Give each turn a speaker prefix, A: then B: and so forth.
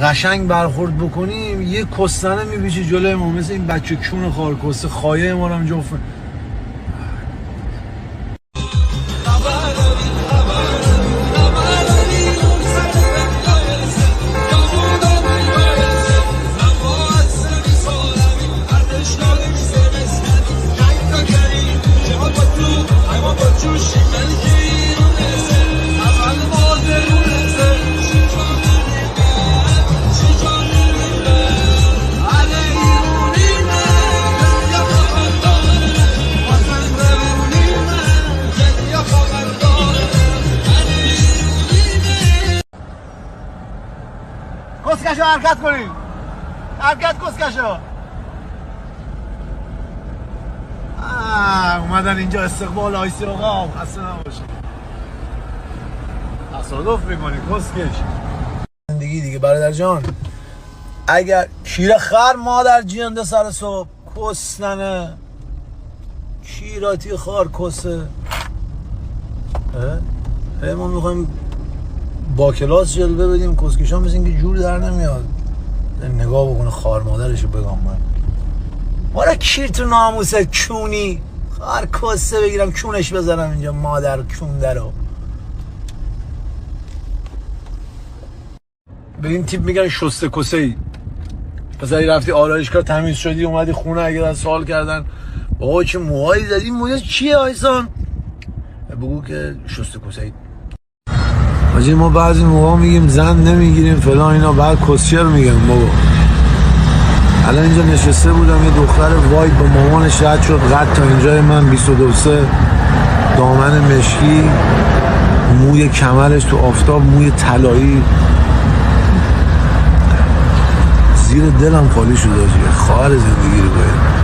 A: قشنگ برخورد بکنیم یه کستنه میبیشه جلوی ما، مثل این بچه کون خارکسته خایه ما رو هم جفت. کسکشو حرکت کنید، حرکت کسکشو. اومدن اینجا استقبال آیسی آقا، خسته نباشید. تصادف میکنی کسکش. زندگی دیگه برادر جان. اگر کیره خر مادر جینده سر صبح کسننه کیراتی خار کسه. ما میخوایم با کلاس جلوه بدیم، کسکشان مثل اینکه جور در نمیاد. نگاه بکنه خار مادرشو بگم من مارا کیر تو ناموسه کونی خار کسه بگیرم کونش بزنم اینجا مادر کونده رو. به این تیپ میگن شسته کسه ای. پسری رفتی آرایشگاه تمیز شدی اومدی خونه، اگر از سوال کردن بابا چه موهایی زدی، موهایی چیه آیسان، بگو که شسته کسه ای. حاجی ما بعضی موقع میگیم زن نمیگیریم فلان اینا، بعد کسچر میگم بابا. الان اینجا نشسته بودم یه دختر واید با مامانش رد شد قد تا اینجای من 22 دامن مشکی، موی کمرش تو آفتاب، موی طلایی، زیر دلم خالی شد. خواهر زندگی رو باید